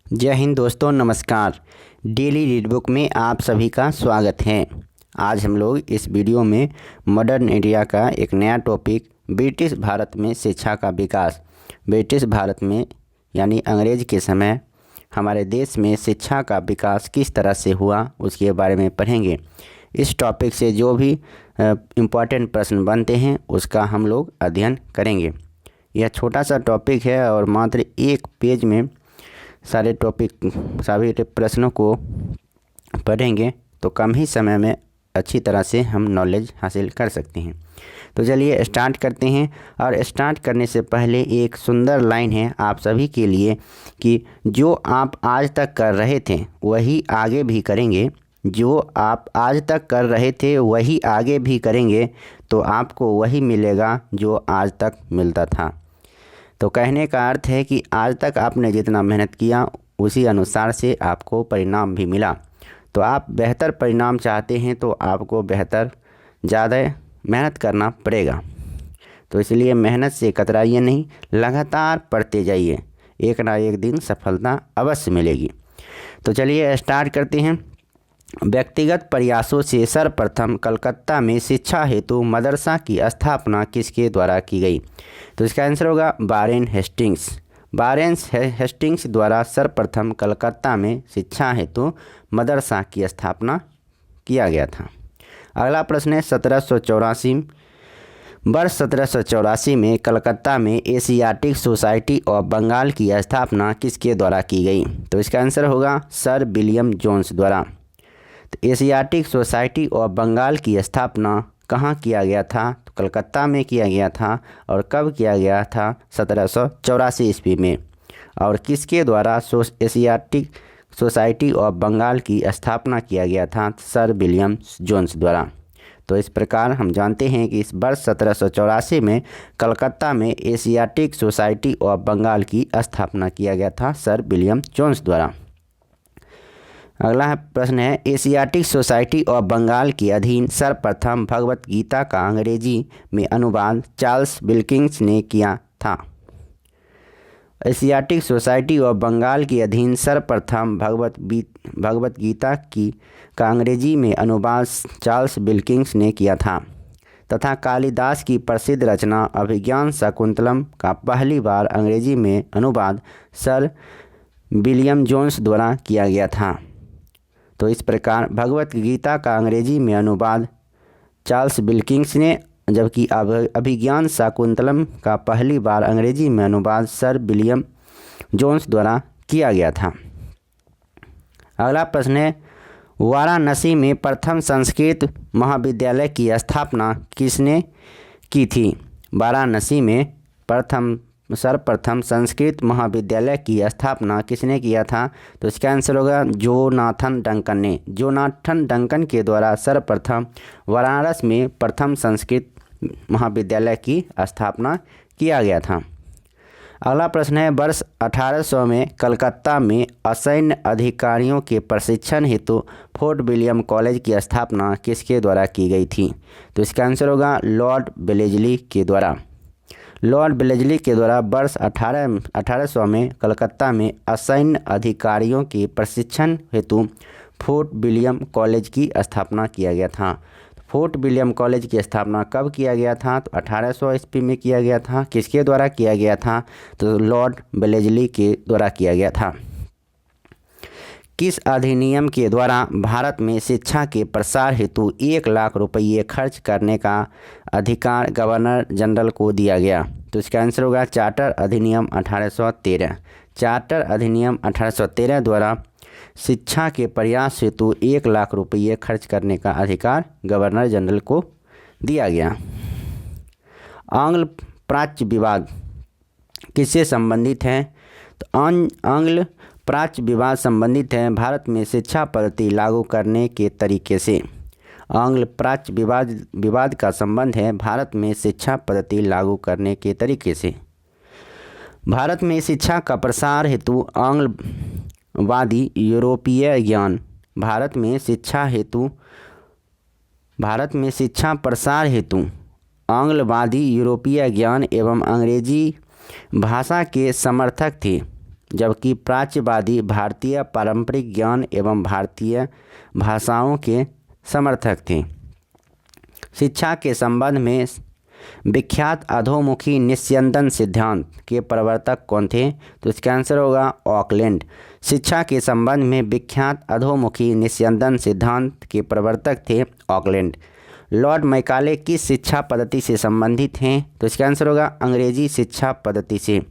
जय हिंद दोस्तों, नमस्कार। डेली रीड बुक में आप सभी का स्वागत है। आज हम लोग इस वीडियो में मॉडर्न इंडिया का एक नया टॉपिक ब्रिटिश भारत में शिक्षा का विकास, ब्रिटिश भारत में यानी अंग्रेज के समय हमारे देश में शिक्षा का विकास किस तरह से हुआ उसके बारे में पढ़ेंगे। इस टॉपिक से जो भी इम्पॉर्टेंट प्रश्न बनते हैं उसका हम लोग अध्ययन करेंगे। यह छोटा सा टॉपिक है और मात्र एक पेज में सारे प्रश्नों को पढ़ेंगे तो कम ही समय में अच्छी तरह से हम नॉलेज हासिल कर सकते हैं। तो चलिए स्टार्ट करते हैं। और स्टार्ट करने से पहले एक सुंदर लाइन है आप सभी के लिए कि जो आप आज तक कर रहे थे वही आगे भी करेंगे, जो आप आज तक कर रहे थे वही आगे भी करेंगे तो आपको वही मिलेगा जो आज तक मिलता था। तो कहने का अर्थ है कि आज तक आपने जितना मेहनत किया उसी अनुसार से आपको परिणाम भी मिला। तो आप बेहतर परिणाम चाहते हैं तो आपको बेहतर ज़्यादा मेहनत करना पड़ेगा। तो इसलिए मेहनत से कतराइए नहीं, लगातार पढ़ते जाइए, एक ना एक दिन सफलता अवश्य मिलेगी। तो चलिए स्टार्ट करते हैं। व्यक्तिगत प्रयासों से सर्वप्रथम कलकत्ता में शिक्षा हेतु मदरसा की स्थापना किसके द्वारा की गई? तो इसका आंसर होगा वारेन हेस्टिंग्स। वारेन हेस्टिंग्स द्वारा सर्वप्रथम कलकत्ता में शिक्षा हेतु मदरसा की स्थापना किया गया था। अगला प्रश्न है 1784 में कलकत्ता में एशियाटिक सोसाइटी ऑफ बंगाल की स्थापना किसके द्वारा की गई? तो इसका आंसर होगा सर विलियम जोन्स द्वारा। तो एशियाटिक सोसाइटी ऑफ बंगाल की स्थापना कहाँ किया गया था? तो कलकत्ता में किया गया था। और कब किया गया था? 1784 ईस्वी में। और किसके द्वारा एशियाटिक सोसाइटी ऑफ बंगाल की स्थापना किया गया था? सर विलियम जोन्स द्वारा। तो इस प्रकार हम जानते हैं कि इस वर्ष 1784 में कलकत्ता में एशियाटिक सोसाइटी ऑफ बंगाल की स्थापना किया गया था सर विलियम जोन्स द्वारा। अगला प्रश्न है एशियाटिक सोसाइटी ऑफ बंगाल के अधीन सर्वप्रथम भगवत गीता का अंग्रेजी में अनुवाद चार्ल्स विल्किंस ने किया था। एशियाटिक सोसाइटी ऑफ बंगाल के अधीन सर्वप्रथम भगवत गीता का अंग्रेजी में अनुवाद चार्ल्स विल्किंस ने किया था तथा कालिदास की प्रसिद्ध रचना अभिज्ञान शाकुंतलम का पहली बार अंग्रेजी में अनुवाद सर विलियम जोन्स द्वारा किया गया था। तो इस प्रकार भगवत गीता का अंग्रेजी में अनुवाद चार्ल्स विल्किंस ने, जबकि अभिज्ञान शाकुंतलम का पहली बार अंग्रेजी में अनुवाद सर विलियम जोन्स द्वारा किया गया था। अगला प्रश्न है वाराणसी में प्रथम संस्कृत महाविद्यालय की स्थापना किसने की थी? वाराणसी में सर्वप्रथम संस्कृत महाविद्यालय की स्थापना किसने किया था? तो इसका आंसर होगा जोनाथन डंकन ने। जोनाथन डंकन के द्वारा सर्वप्रथम वाराणसी में प्रथम संस्कृत महाविद्यालय की स्थापना किया गया था। अगला प्रश्न है वर्ष 1800 में कलकत्ता में असैन्य अधिकारियों के प्रशिक्षण हेतु फोर्ट विलियम कॉलेज की स्थापना किसके द्वारा की गई थी? तो इसका आंसर होगा लॉर्ड वेलेस्ली के द्वारा। लॉर्ड वेलेस्ली के द्वारा वर्ष 1800 में कलकत्ता में असैन्य अधिकारियों के प्रशिक्षण हेतु फोर्ट विलियम कॉलेज की स्थापना किया गया था। फोर्ट विलियम कॉलेज की स्थापना कब किया गया था? तो 1800 ईस्वी में किया गया था। किसके द्वारा किया गया था? तो लॉर्ड वेलेस्ली के द्वारा किया गया था। किस अधिनियम के द्वारा भारत में शिक्षा के प्रसार हेतु 1 लाख रुपये खर्च करने का अधिकार गवर्नर जनरल को दिया गया? तो इसका आंसर होगा चार्टर अधिनियम 1813। चार्टर अधिनियम 1813 द्वारा शिक्षा के प्रयास हेतु 1 लाख रुपये खर्च करने का अधिकार गवर्नर जनरल को दिया गया। आंग्ल प्राच्य विवाद किससे संबंधित है? तो आंग्ल प्राच्य विवाद संबंधित है भारत में शिक्षा पद्धति लागू करने के तरीके से। आंग्ल प्राच्य विवाद का संबंध है भारत में शिक्षा पद्धति लागू करने के तरीके से। भारत में शिक्षा का प्रसार हेतु आंग्लवादी यूरोपीय ज्ञान भारत में शिक्षा प्रसार हेतु आंग्लवादी यूरोपीय ज्ञान एवं अंग्रेजी भाषा के समर्थक थे। जबकि प्राच्यवादी भारतीय पारंपरिक ज्ञान एवं भारतीय भाषाओं के समर्थक थे। शिक्षा के संबंध में विख्यात अधोमुखी निस्यंदन सिद्धांत के प्रवर्तक कौन थे? तो इसका आंसर होगा ऑकलैंड। शिक्षा के संबंध में विख्यात अधोमुखी निस्यंदन सिद्धांत के प्रवर्तक थे ऑकलैंड। लॉर्ड मैकाले किस शिक्षा पद्धति से संबंधित हैं? तो इसका आंसर होगा अंग्रेजी शिक्षा पद्धति से।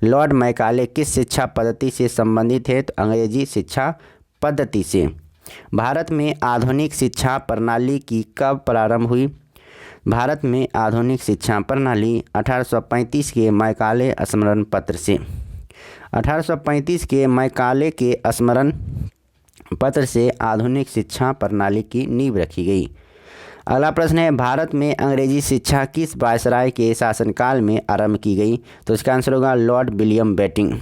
लॉर्ड मैकाले किस शिक्षा पद्धति से संबंधित है? तो अंग्रेजी शिक्षा पद्धति से। भारत में आधुनिक शिक्षा प्रणाली की कब प्रारंभ हुई? भारत में आधुनिक शिक्षा प्रणाली 1835 के मैकाले स्मरण पत्र से। 1835 के मैकाले के स्मरण पत्र से आधुनिक शिक्षा प्रणाली की नींव रखी गई। अगला प्रश्न है, भारत में अंग्रेजी शिक्षा किस वायसराय के शासनकाल में आरंभ की गई? तो इसका आंसर होगा Lord William Bentinck.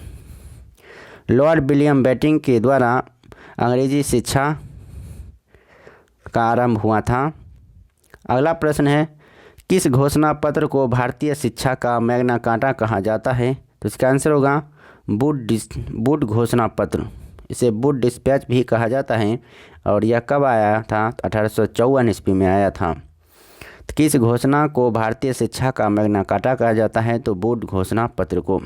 Lord William Bentinck के द्वारा अंग्रेजी शिक्षा का आरंभ हुआ था। अगला प्रश्न है, किस घोषणा पत्र को भारतीय शिक्षा का मैग्ना कार्टा कहा जाता है? तो इसका आंसर होगा वुड घोषणा पत्र। इसे वुड डिस्पैच भी कहा जाता है और यह कब आया था? 1854 ईस्वी में आया था। तो किस घोषणा को भारतीय शिक्षा का मैग्ना कार्टा कहा जाता है? तो वुड घोषणा पत्र को।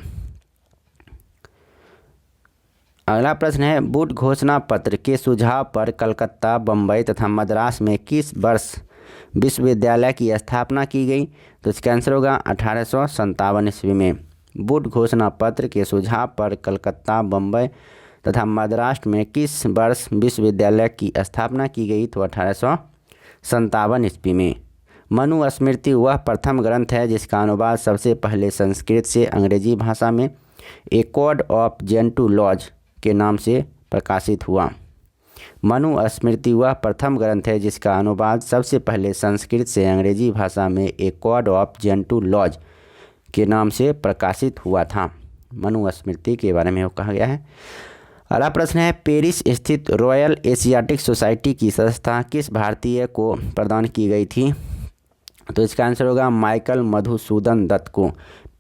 अगला प्रश्न है, वुड घोषणा पत्र के सुझाव पर कलकत्ता, बम्बई तथा मद्रास में किस वर्ष विश्वविद्यालय की स्थापना की गई? तो इसका आंसर होगा 1857 ईस्वी में। वुड घोषणा पत्र के सुझाव पर कलकत्ता, बम्बई तथा मद्रास में किस वर्ष विश्वविद्यालय की स्थापना की गई? तो 1857 ईस्वी में। मनुस्मृति वह प्रथम ग्रंथ है जिसका अनुवाद सबसे पहले संस्कृत से अंग्रेजी भाषा में ए कोड ऑफ जेंटू लॉज के नाम से प्रकाशित हुआ। मनुस्मृति वह प्रथम ग्रंथ है जिसका अनुवाद सबसे पहले संस्कृत से अंग्रेजी भाषा में ए कोड ऑफ जेंटू लॉज के नाम से प्रकाशित हुआ था। मनुस्मृति के बारे में वो कहा गया है। अगला प्रश्न है, पेरिस स्थित रॉयल एशियाटिक सोसाइटी की सदस्यता किस भारतीय को प्रदान की गई थी? तो इसका आंसर होगा माइकल मधुसूदन दत्त को।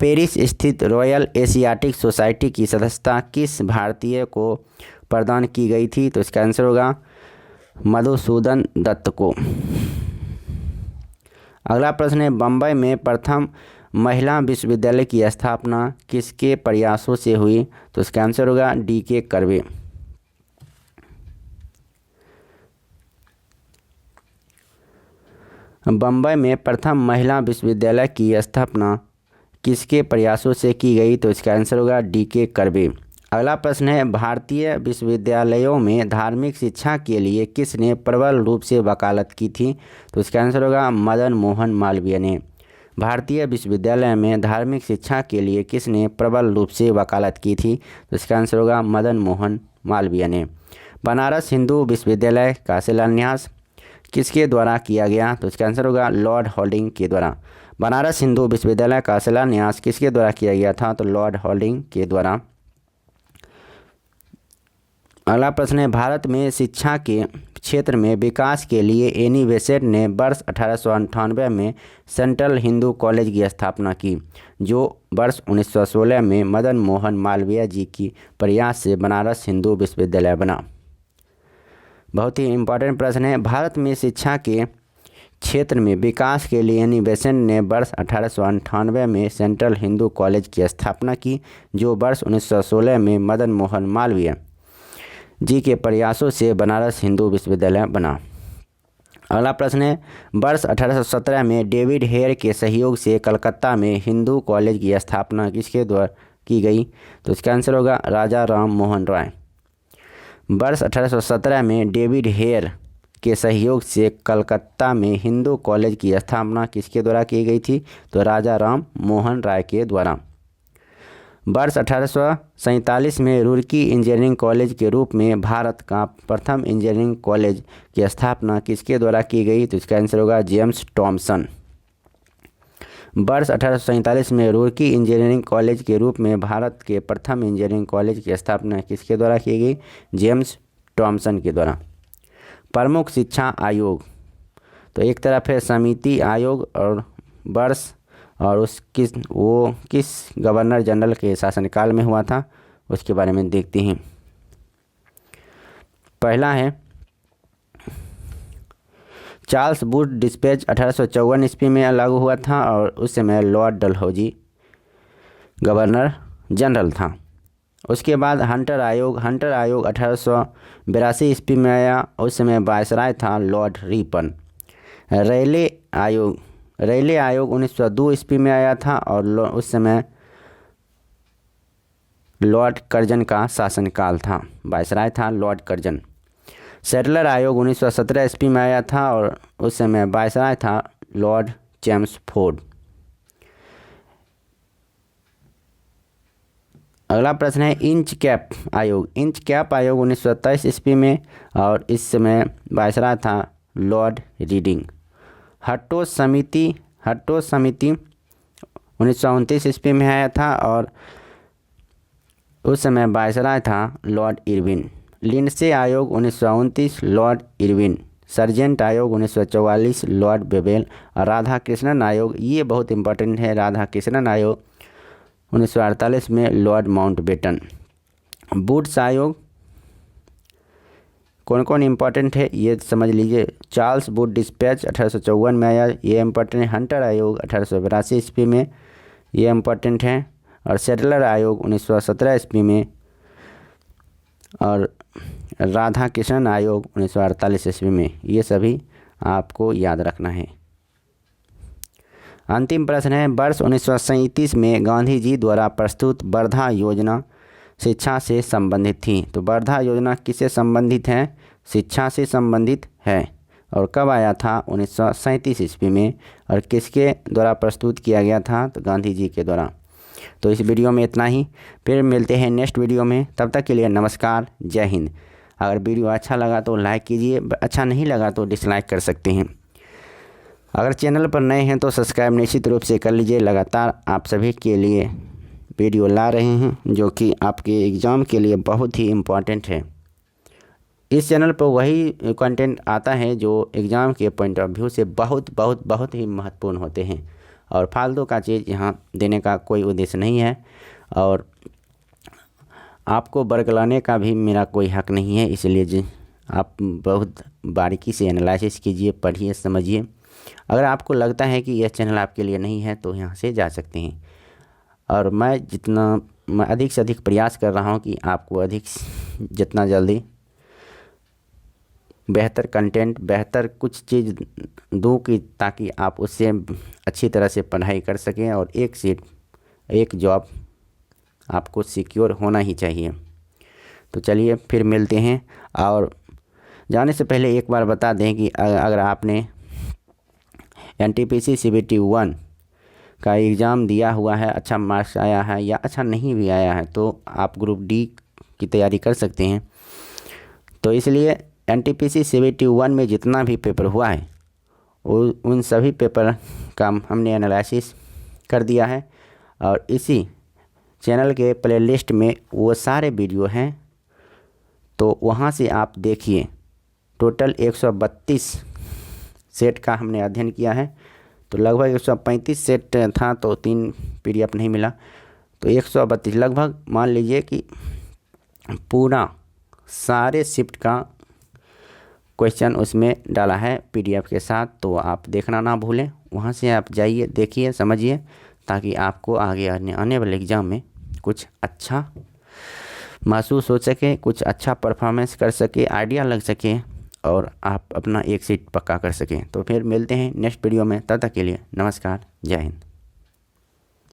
पेरिस स्थित रॉयल एशियाटिक सोसाइटी की सदस्यता किस भारतीय को प्रदान की गई थी? तो इसका आंसर होगा मधुसूदन दत्त को। अगला प्रश्न है, बम्बई में प्रथम महिला विश्वविद्यालय की स्थापना किसके प्रयासों से हुई? तो इसका आंसर होगा D.K. कर्वे। बम्बई में प्रथम महिला विश्वविद्यालय की स्थापना किसके प्रयासों से की गई? तो इसका आंसर होगा D.K. कर्वे। अगला प्रश्न है, भारतीय विश्वविद्यालयों में धार्मिक शिक्षा के लिए किसने प्रबल रूप से वकालत की थी? तो इसका आंसर होगा मदन मोहन मालवीय ने। भारतीय विश्वविद्यालय में धार्मिक शिक्षा के लिए किसने प्रबल रूप से वकालत की थी? तो इसका आंसर होगा मदन मोहन मालवीय ने। बनारस हिंदू विश्वविद्यालय का शिलान्यास किसके द्वारा किया गया? तो इसका आंसर होगा लॉर्ड हॉल्डिंग के द्वारा। बनारस हिंदू विश्वविद्यालय का शिलान्यास किसके द्वारा किया गया था? तो लॉर्ड हॉल्डिंग के द्वारा। अगला प्रश्न है, भारत में शिक्षा के क्षेत्र में विकास के लिए एनी बेसेंट ने वर्ष 1898 में सेंट्रल हिंदू कॉलेज की स्थापना की, जो वर्ष 1916 में मदन मोहन मालवीय जी की प्रयास से बनारस हिंदू विश्वविद्यालय बना। बहुत ही इम्पोर्टेंट प्रश्न है, भारत में शिक्षा के क्षेत्र में विकास के लिए एनी बेसेंट ने वर्ष 1898 में सेंट्रल हिंदू कॉलेज की स्थापना की, जो वर्ष 1916 में मदन मोहन मालवीय जी के प्रयासों से बनारस हिंदू विश्वविद्यालय बना। अगला प्रश्न है, वर्ष 1817 में डेविड हेयर के सहयोग से कलकत्ता में हिंदू कॉलेज की स्थापना किसके द्वारा की गई? तो इसका आंसर होगा राजा राम मोहन राय। वर्ष 1817 में डेविड हेयर के सहयोग से कलकत्ता में हिंदू कॉलेज की स्थापना किसके द्वारा की गई थी? तो राजा राम मोहन राय के द्वारा। वर्ष 1847 में रुड़की इंजीनियरिंग कॉलेज के रूप में भारत का प्रथम इंजीनियरिंग कॉलेज की स्थापना किसके द्वारा की गई? तो इसका आंसर होगा जेम्स टॉमसन। वर्ष 1847 में रुड़की इंजीनियरिंग कॉलेज के रूप में भारत के प्रथम इंजीनियरिंग कॉलेज की स्थापना किसके द्वारा की गई? जेम्स टॉमसन के द्वारा। प्रमुख शिक्षा आयोग, तो एक तरफ है समिति आयोग और वर्ष और वो किस गवर्नर जनरल के शासनकाल में हुआ था? उसके बारे में देखते हैं। पहला है चार्ल्स वुड डिस्पैच 1854 ईस्वी में लागू हुआ था और उस समय लॉर्ड डलहौजी गवर्नर जनरल था। उसके बाद हंटर आयोग 1882 ईस्वी में आया, उस समय वायसराय था लॉर्ड रिपन। रेले आयोग 1902 ईस्वी में आया था और उस समय लॉर्ड कर्जन का शासनकाल था, वायसराय था लॉर्ड कर्जन। सेटलर आयोग 1917 ईस्वी में आया था और उस समय वायसराय था लॉर्ड चेम्सफोर्ड। अगला प्रश्न है इंच कैप आयोग 1927 ईस्वी में और इस समय वायसराय था लॉर्ड रीडिंग। हट्टो समिति 1929 ईस्वी में आया था और उस समय वायसराय था लॉर्ड इरविन। लिंडसे आयोग 1929 लॉर्ड इरविन। सर्जेंट आयोग 1944 लॉर्ड बेबेल। और राधा कृष्णन आयोग, ये बहुत इंपॉर्टेंट है, राधा कृष्णन आयोग 1948 में लॉर्ड माउंटबेटन। वुड्स आयोग कौन कौन इंपॉर्टेंट है ये समझ लीजिए। चार्ल्स वुड डिस्पैच 1854 में आया, ये इंपॉर्टेंट है। हंटर आयोग 1882 ईस्वी में, ये इंपॉर्टेंट है। और सेटलर आयोग 1917 ईस्वी में और राधा कृष्णन आयोग 1948 ईस्वी में, ये सभी आपको याद रखना है। अंतिम प्रश्न है वर्ष 1937 में गांधी जी द्वारा प्रस्तुत वर्धा योजना शिक्षा से संबंधित थी। तो वर्धा योजना किससे संबंधित है? शिक्षा से संबंधित है। और कब आया था? 1937 ईस्वी में। और किसके द्वारा प्रस्तुत किया गया था? तो गांधी जी के द्वारा। तो इस वीडियो में इतना ही, फिर मिलते हैं नेक्स्ट वीडियो में। तब तक के लिए नमस्कार, जय हिंद। अगर वीडियो अच्छा लगा तो लाइक कीजिए, अच्छा नहीं लगा तो डिसलाइक कर सकते हैं। अगर चैनल पर नए हैं तो सब्सक्राइब निश्चित रूप से कर लीजिए। लगातार आप सभी के लिए वीडियो ला रहे हैं जो कि आपके एग्ज़ाम के लिए बहुत ही इम्पोर्टेंट है। इस चैनल पर वही कंटेंट आता है जो एग्ज़ाम के पॉइंट ऑफ व्यू से बहुत ही महत्वपूर्ण होते हैं और फालतू का चीज़ यहाँ देने का कोई उद्देश्य नहीं है और आपको बरगलाने का भी मेरा कोई हक नहीं है। इसलिए जी आप बहुत बारीकी से एनालिसिस कीजिए, पढ़िए, समझिए। अगर आपको लगता है कि यह चैनल आपके लिए नहीं है तो यहाँ से जा सकते हैं। और मैं अधिक से अधिक प्रयास कर रहा हूँ कि आपको जितना जल्दी बेहतर कंटेंट, बेहतर कुछ चीज़ दूँ कि ताकि आप उससे अच्छी तरह से पढ़ाई कर सकें और एक जॉब आपको सिक्योर होना ही चाहिए। तो चलिए फिर मिलते हैं। और जाने से पहले एक बार बता दें कि अगर आपने NTPC CBT 1 का एग्ज़ाम दिया हुआ है, अच्छा मार्क्स आया है या अच्छा नहीं भी आया है, तो आप ग्रुप D की तैयारी कर सकते हैं। तो इसलिए NTPC CBT 1 में जितना भी पेपर हुआ है उन सभी पेपर का हमने एनालिसिस कर दिया है और इसी चैनल के प्लेलिस्ट में वो सारे वीडियो हैं, तो वहाँ से आप देखिए। टोटल 132 सेट का हमने अध्ययन किया है। तो लगभग 135 सेट था तो 3 PDF नहीं मिला, तो 132 लगभग मान लीजिए कि पूरा सारे शिफ्ट का क्वेश्चन उसमें डाला है PDF के साथ। तो आप देखना ना भूलें, वहाँ से आप जाइए, देखिए, समझिए, ताकि आपको आगे आने वाले एग्ज़ाम में कुछ अच्छा महसूस हो सके, कुछ अच्छा परफॉर्मेंस कर सके, आइडिया लग सके और आप अपना एक सीट पक्का कर सकें। तो फिर मिलते हैं नेक्स्ट वीडियो में। तब तक के लिए नमस्कार, जय हिंद।